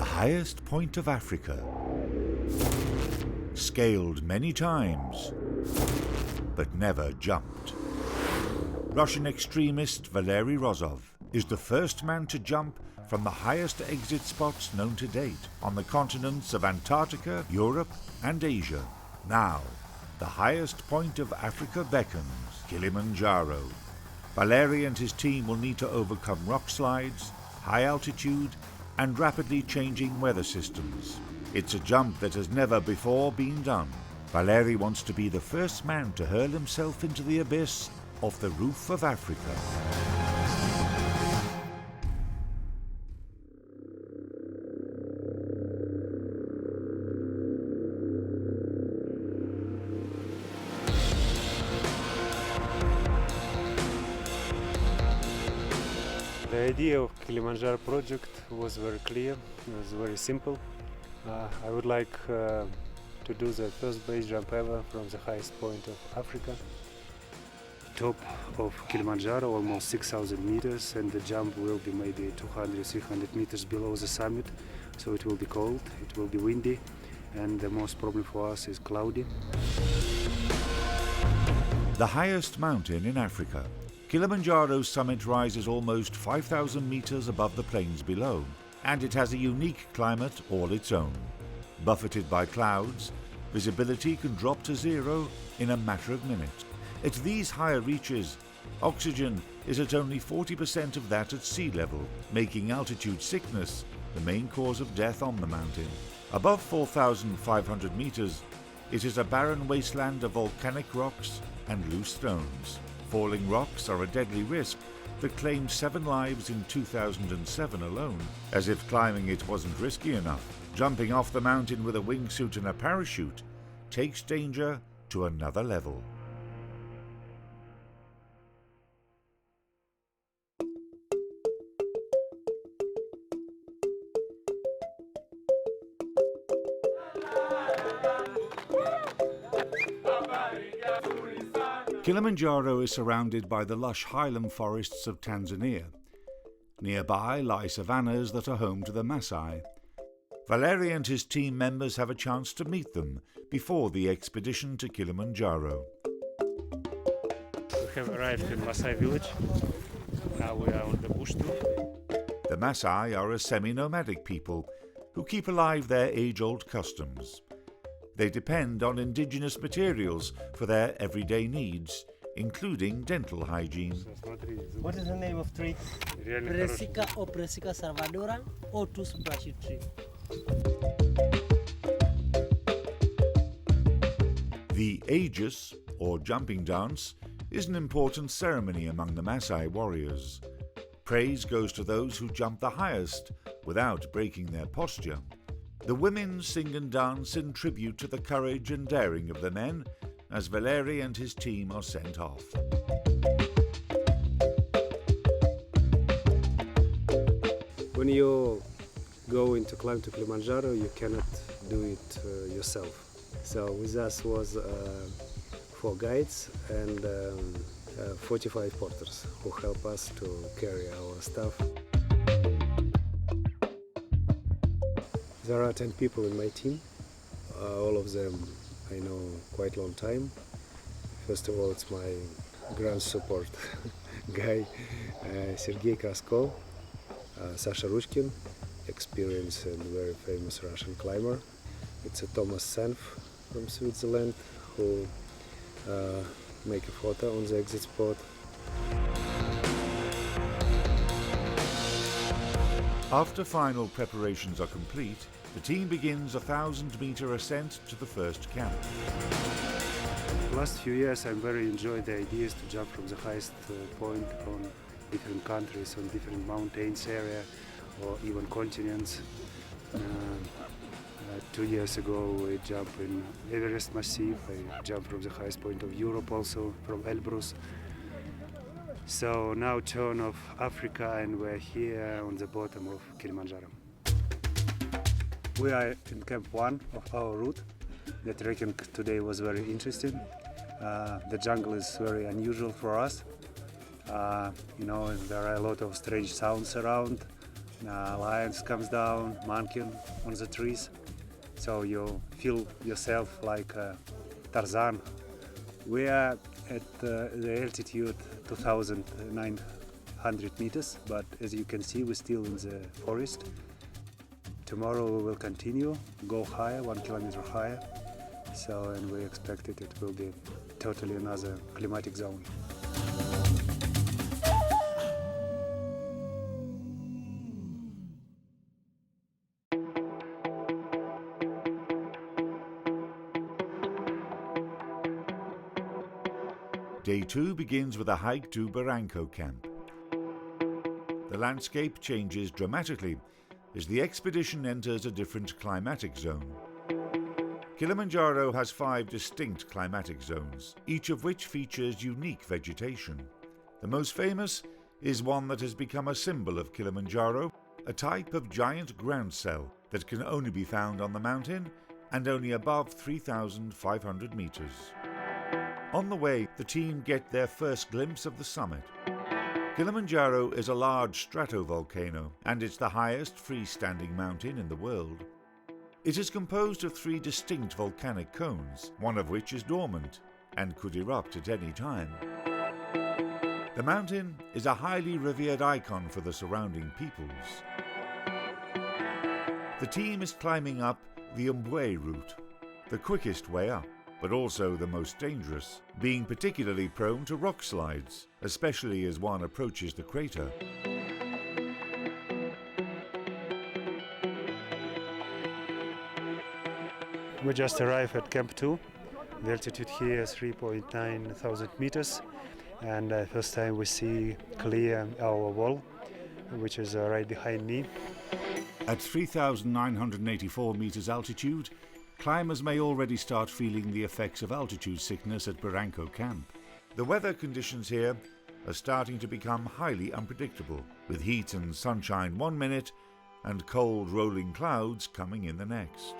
the highest point of Africa. Scaled many times, but never jumped. Russian extremist Valery Rozov is the first man to jump from the highest exit spots known to date on the continents of Antarctica, Europe and Asia. Now, the highest point of Africa beckons, Kilimanjaro. Valery and his team will need to overcome rock slides, high altitude and rapidly changing weather systems. It's a jump that has never before been done. Valery wants to be the first man to hurl himself into the abyss off the roof of Africa. The idea of Kilimanjaro project was very clear, it was very simple. I would like to do the first base jump ever from the highest point of Africa. Top of Kilimanjaro, almost 6,000 meters, and the jump will be maybe 200-300 meters below the summit, so it will be cold, it will be windy, and the most problem for us is cloudy. The highest mountain in Africa, Kilimanjaro's summit rises almost 5,000 meters above the plains below, and it has a unique climate all its own. Buffeted by clouds, visibility can drop to zero in a matter of minutes. At these higher reaches, oxygen is at only 40% of that at sea level, making altitude sickness the main cause of death on the mountain. Above 4,500 meters, it is a barren wasteland of volcanic rocks and loose stones. Falling rocks are a deadly risk that claimed 7 lives in 2007 alone. As if climbing it wasn't risky enough, jumping off the mountain with a wingsuit and a parachute takes danger to another level. Kilimanjaro is surrounded by the lush highland forests of Tanzania. Nearby lie savannas that are home to the Maasai. Valery and his team members have a chance to meet them before the expedition to Kilimanjaro. We have arrived in Maasai village. Now we are on the bush tour. The Maasai are a semi-nomadic people who keep alive their age-old customs. They depend on indigenous materials for their everyday needs, including dental hygiene. What is the name of tree? Brassica or Brassica salvadora or toothbrush tree. The Aegis, or jumping dance, is an important ceremony among the Maasai warriors. Praise goes to those who jump the highest without breaking their posture. The women sing and dance in tribute to the courage and daring of the men as Valery and his team are sent off. When you go into climb to Kilimanjaro, you cannot do it yourself. So with us was 4 guides and 45 porters who help us to carry our stuff. There are 10 people in my team. All of them I know quite long time. First of all, it's my grand support guy, Sergei Kraskov, Sasha Rushkin, experienced and very famous Russian climber. It's a Thomas Senf from Switzerland who make a photo on the exit spot. After final preparations are complete, the team begins a 1,000-meter ascent to the first camp. Last few years I very enjoyed the ideas to jump from the highest point on different countries, on different mountains area or even continents. 2 years ago we jumped in Everest Massif, I jumped from the highest point of Europe also, from Elbrus. So now turn of Africa and we're here on the bottom of Kilimanjaro. We are in camp 1 of our route. The trekking today was very interesting. The jungle is very unusual for us. There are a lot of strange sounds around. lions comes down, monkey on the trees. So you feel yourself like Tarzan. We are at the altitude 2,900 meters, but as you can see, we're still in the forest. Tomorrow we will continue, go higher, 1 kilometer higher. So, and we expect it will be totally another climatic zone. Day 2 begins with a hike to Barranco camp. The landscape changes dramatically as the expedition enters a different climatic zone. Kilimanjaro has 5 distinct climatic zones, each of which features unique vegetation. The most famous is one that has become a symbol of Kilimanjaro, a type of giant ground cell that can only be found on the mountain and only above 3,500 meters. On the way, the team get their first glimpse of the summit. Kilimanjaro is a large stratovolcano, and it's the highest freestanding mountain in the world. It is composed of 3 distinct volcanic cones, one of which is dormant and could erupt at any time. The mountain is a highly revered icon for the surrounding peoples. The team is climbing up the Umbwe route, the quickest way up, but also the most dangerous, being particularly prone to rock slides, especially as one approaches the crater. We just arrived at Camp 2. The altitude here is 3.9 thousand meters, and first time we see clear our wall, which is right behind me. At 3,984 meters altitude, climbers may already start feeling the effects of altitude sickness at Barranco camp. The weather conditions here are starting to become highly unpredictable, with heat and sunshine one minute and cold rolling clouds coming in the next.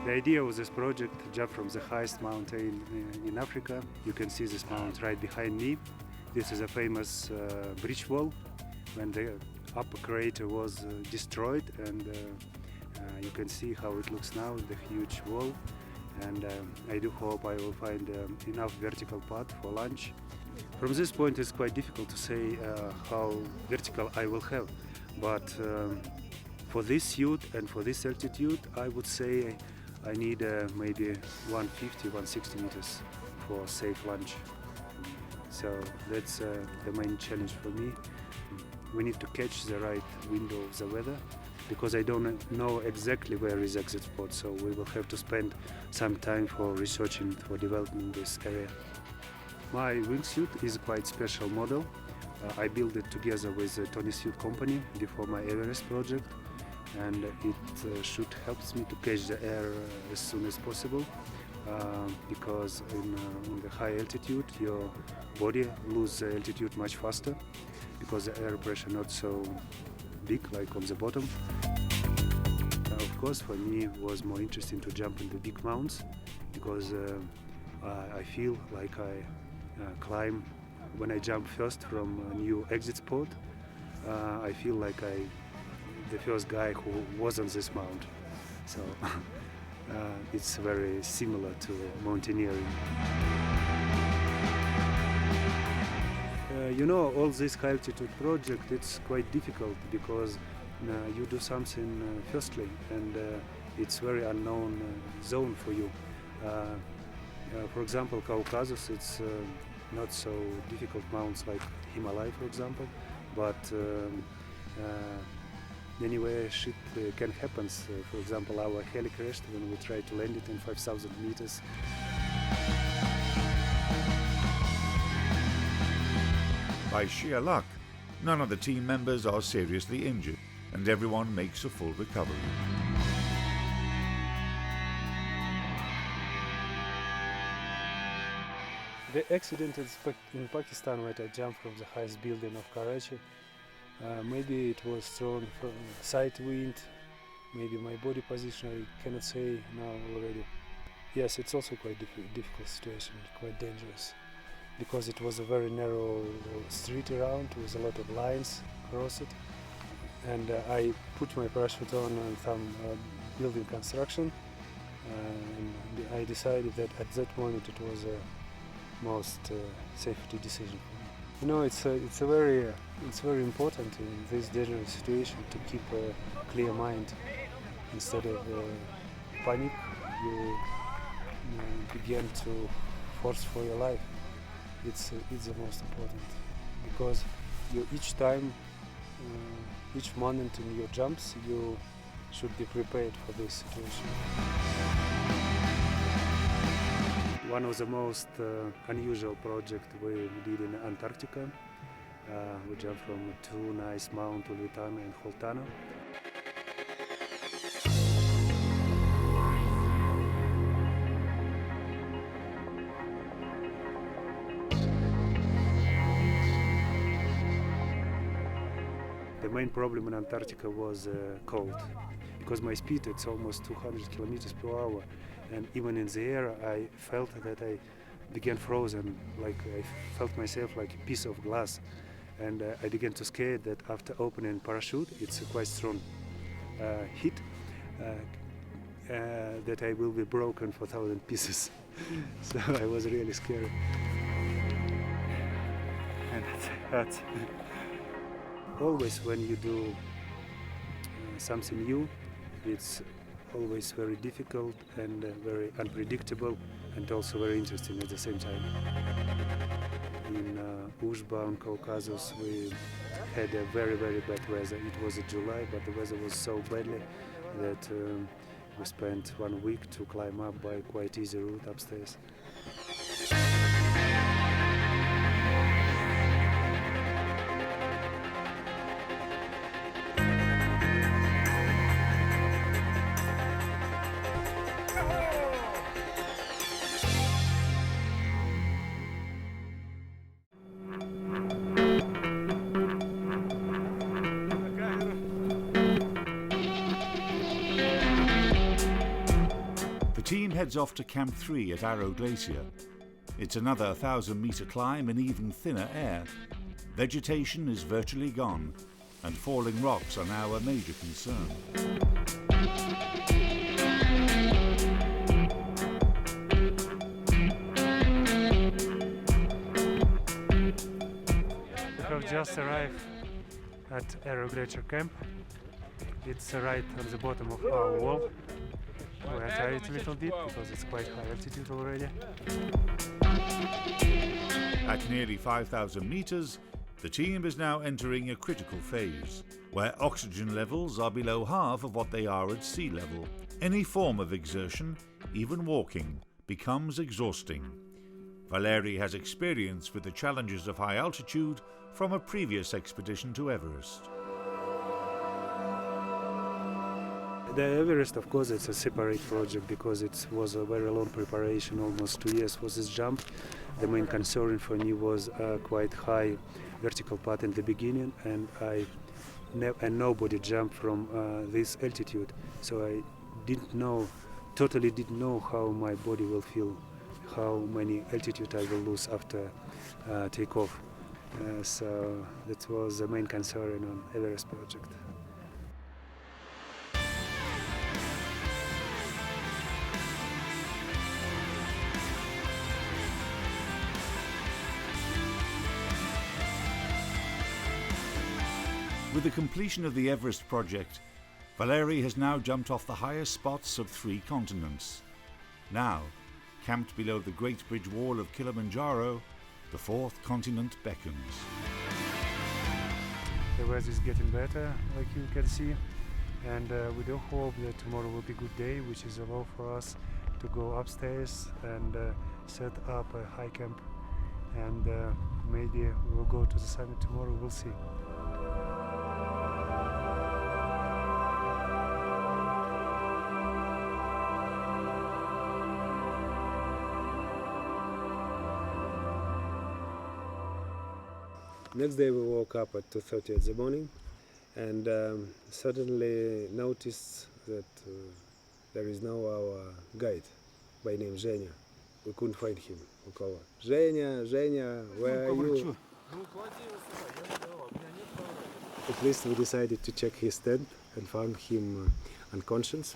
The idea of this project, jump from the highest mountain in Africa. You can see this mountain right behind me. This is a famous bridge wall when the upper crater was destroyed, and you can see how it looks now, the huge wall. And I do hope I will find enough vertical path for lunch. From this point it's quite difficult to say how vertical I will have, but for this suit and for this altitude I would say I need maybe 150, 160 meters for safe launch. So that's the main challenge for me. We need to catch the right window of the weather, because I don't know exactly where is exit spot, so we will have to spend some time for researching, for developing this area. My wingsuit is a quite special model. I built it together with the Tony Suit company before my Everest project, and it should help me to catch the air as soon as possible, because in the high altitude your body loses altitude much faster, because the air pressure not so big like on the bottom. Of course, for me it was more interesting to jump in the big mountains, because I feel like I climb when I jump first from a new exit spot. I feel like the first guy who was on this mount. So it's very similar to mountaineering. All this high altitude project, it's quite difficult, because you do something firstly, and it's very unknown zone for you. For example, Caucasus, it's not so difficult mounts like Himalaya, for example, but anyway, shit can happen. For example, our heli crashed when we tried to land it in 5,000 meters. By sheer luck, none of the team members are seriously injured, and everyone makes a full recovery. The accident in Pakistan when I jumped from the highest building of Karachi, maybe it was thrown from side wind, maybe my body position, I cannot say now already. Yes, it's also quite difficult situation, quite dangerous, because it was a very narrow street around with a lot of lines across it. And I put my parachute on some building construction, and I decided that at that moment it was a most safety decision. You know, it's very important in this dangerous situation to keep a clear mind. Instead of panic, you begin to force for your life. It's the most important, because you each time, each moment in your jumps, you should be prepared for this situation. One of the most unusual projects we did in Antarctica. We jumped from two nice mounts, Ulvitano and Holtano. The main problem in Antarctica was cold, because my speed it's almost 200 kilometers per hour, and even in the air I felt that I began frozen, like I felt myself like a piece of glass, and I began to scare that after opening parachute it's a quite strong heat, that I will be broken for 1,000 pieces. So I was really scared. And that's always when you do something new, it's always very difficult and very unpredictable, and also very interesting at the same time. In Uzhba, in Caucasus, we had a very bad weather. It was July, but the weather was so badly that we spent 1 week to climb up by quite easy route upstairs. The team heads off to Camp 3 at Arrow Glacier. It's another 1,000-meter climb in even thinner air. Vegetation is virtually gone, and falling rocks are now a major concern. We have just arrived at Arrow Glacier Camp. It's right on the bottom of our wall. We are tired a little bit because it's quite high altitude already. At nearly 5,000 meters, the team is now entering a critical phase, where oxygen levels are below half of what they are at sea level. Any form of exertion, even walking, becomes exhausting. Valery has experience with the challenges of high altitude from a previous expedition to Everest. The Everest, of course, it's a separate project because it was a very long preparation, almost 2 years for this jump. The main concern for me was quite high vertical path in the beginning, and nobody jumped from this altitude, so I totally didn't know how my body will feel, how many altitude I will lose after takeoff. So that was the main concern on Everest project. With the completion of the Everest project, Valery has now jumped off the highest spots of 3 continents. Now, camped below the Great Bridge Wall of Kilimanjaro, the fourth continent beckons. The weather is getting better, like you can see, and we do hope that tomorrow will be a good day, which is allow for us to go upstairs and set up a high camp, and maybe we'll go to the summit tomorrow. We'll see. Next day we woke up at 2:30 in the morning and suddenly noticed that there is now our guide by name Zhenya. We couldn't find him. We call Zhenya, where are you? At least we decided to check his tent and found him unconscious.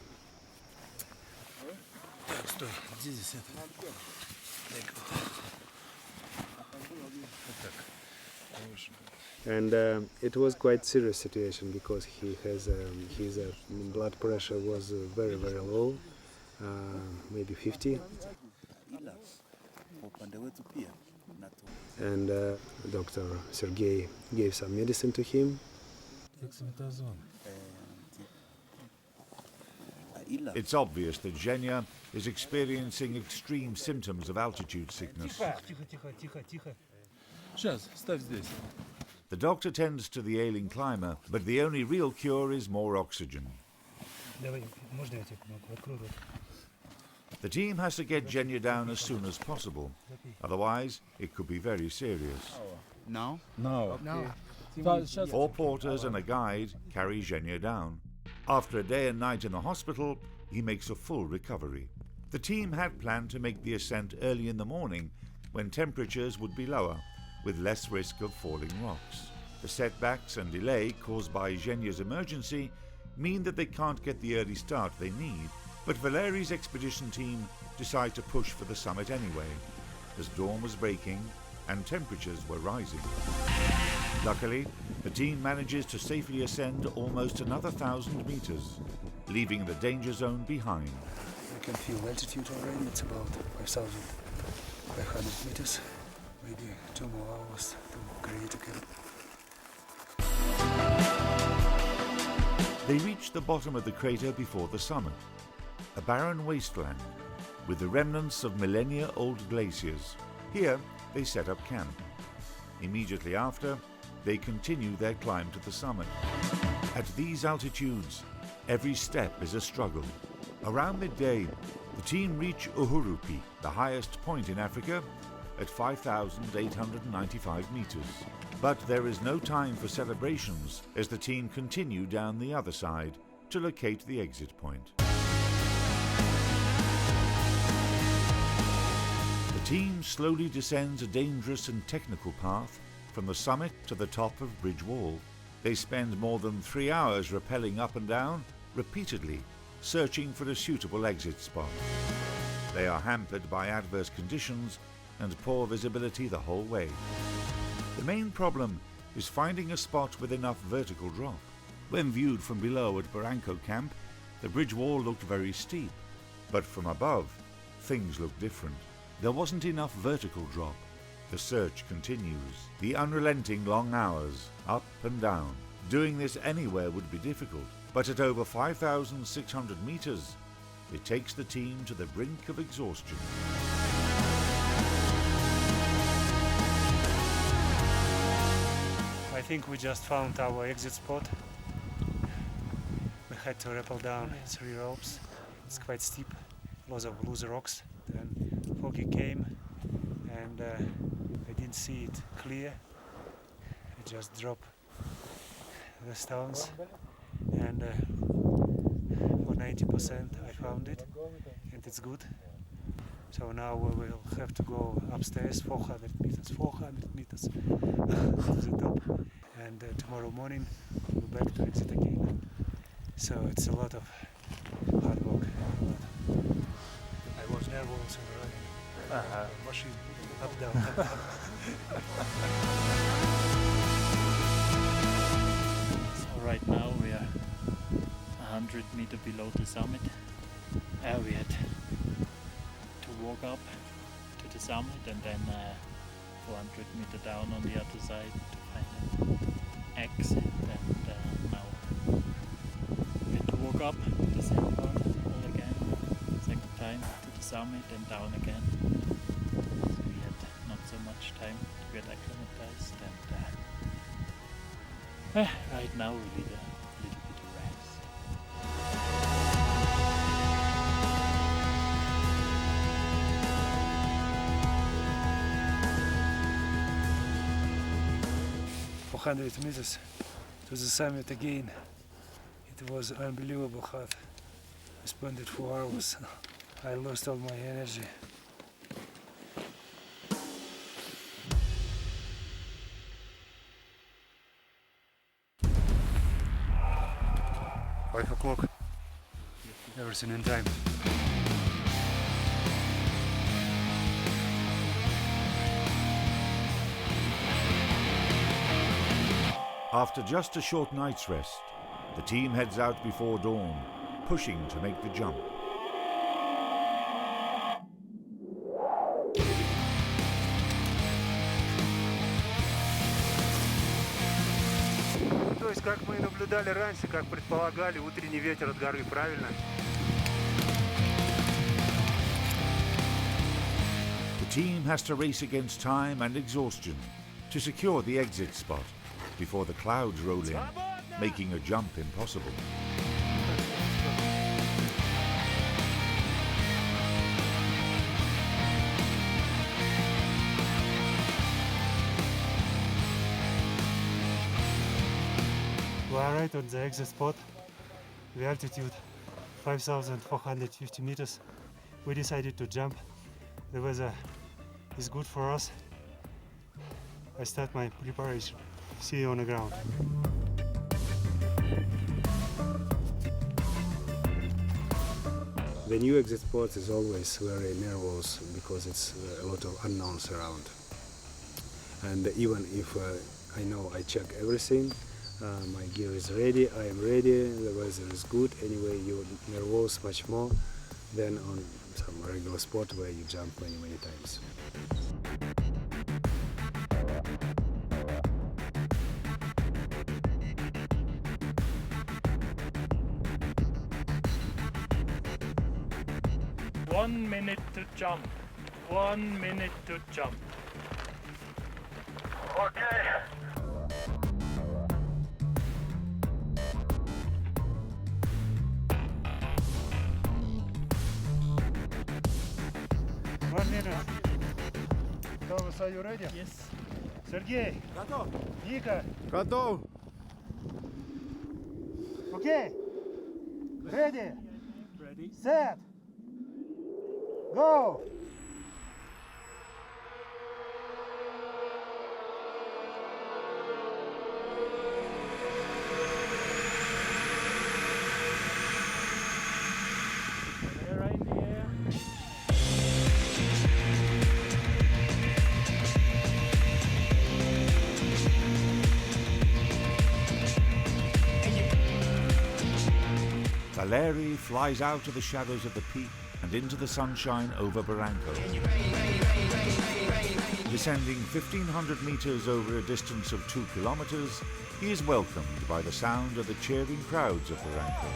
And it was quite serious situation because he has his blood pressure was very low, maybe 50. And Dr. Sergey gave some medicine to him. It's obvious that Zhenya is experiencing extreme symptoms of altitude sickness. The doctor tends to the ailing climber, but the only real cure is more oxygen. The team has to get Zhenya down as soon as possible, otherwise it could be very serious. No. 4 porters and a guide carry Zhenya down. After a day and night in the hospital, he makes a full recovery. The team had planned to make the ascent early in the morning, when temperatures would be lower, with less risk of falling rocks. The setbacks and delay caused by Zhenya's emergency mean that they can't get the early start they need, but Valeri's expedition team decide to push for the summit anyway, as dawn was breaking and temperatures were rising. Luckily, the team manages to safely ascend almost another 1,000 meters, leaving the danger zone behind. You can feel altitude already, it's about 5,500 meters. Maybe 2 more hours to create a camp. They reach the bottom of the crater before the summit, a barren wasteland with the remnants of millennia-old glaciers. Here, they set up camp. Immediately after, they continue their climb to the summit. At these altitudes, every step is a struggle. Around midday, the team reach Uhurupi, the highest point in Africa, at 5,895 meters. But there is no time for celebrations as the team continue down the other side to locate the exit point. The team slowly descends a dangerous and technical path from the summit to the top of Bridge Wall. They spend more than 3 hours rappelling up and down, repeatedly, searching for a suitable exit spot. They are hampered by adverse conditions and poor visibility the whole way. The main problem is finding a spot with enough vertical drop. When viewed from below at Barranco Camp, the bridge wall looked very steep, but from above, things looked different. There wasn't enough vertical drop. The search continues, the unrelenting long hours, up and down. Doing this anywhere would be difficult, but at over 5,600 meters, it takes the team to the brink of exhaustion. I think we just found our exit spot. We had to rappel down 3 ropes. It's quite steep, lots of loose rocks. Then foggy came and I didn't see it clear. I just dropped the stones and for 90% I found it and it's good. So now we will have to go upstairs 400 meters to the top, and tomorrow morning we'll be back to exit again. So it's a lot of hard work. I was nervous and running machine up down. So right now we are 100 meters below the summit. We had to walk up to the summit and then 400 meters down on the other side to find an exit, and now we had to walk up the same part all again, second time to the summit and down again. So we had not so much time to get acclimatized, and right now we need a little bit of rest. meters to the summit again. It was unbelievable hot. I spent it 4 hours. I lost all my energy. Five o'clock. Everything in time. After just a short night's rest, the team heads out before dawn, pushing to make the jump. То есть, как мы наблюдали раньше, как предполагали, утренний ветер от горы, правильно? The team has to race against time and exhaustion to secure the exit spot before the clouds roll in, making a jump impossible. We are right on the exit spot. The altitude 5,450 meters. We decided to jump. The weather is good for us. I start my preparation. See you on the ground. The new exit spot is always very nervous because it's a lot of unknowns around. And even if I know I check everything, my gear is ready, I am ready, the weather is good, anyway you're nervous much more than on some regular spot where you jump many times. One minute to jump. 1 minute to jump. Okay. One minute. Thomas, are you ready? Yes. Sergey. Готов. Nika. Готов. Okay. Ready. Ready? Set. Go. Camera in the air. Valeri flies out of the shadows of the peak and into the sunshine over Barranco. Descending 1,500 meters over a distance of 2 kilometers, he is welcomed by the sound of the cheering crowds of Barranco.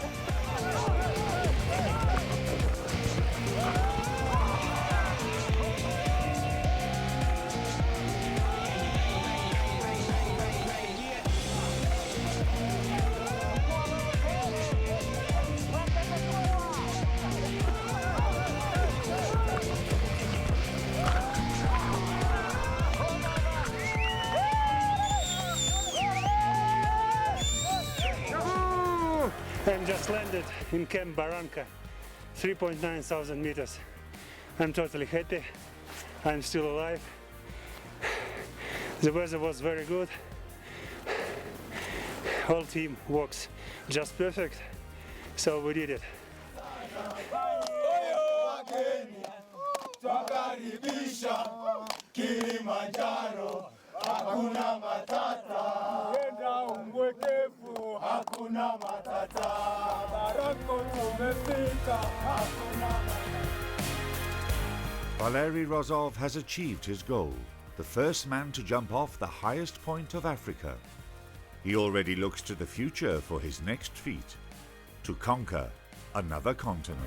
I'm just landed in Camp Barranca, 3.9 thousand meters. I'm totally happy. I'm still alive. The weather was very good. Whole team works just perfect, so we did it. Kilimanjaro, hakuna matata. Yenda umwekefu, hakuna matata. Barranco tumefika, hakuna matata. Valery Rozov has achieved his goal, the first man to jump off the highest point of Africa. He already looks to the future for his next feat, to conquer another continent.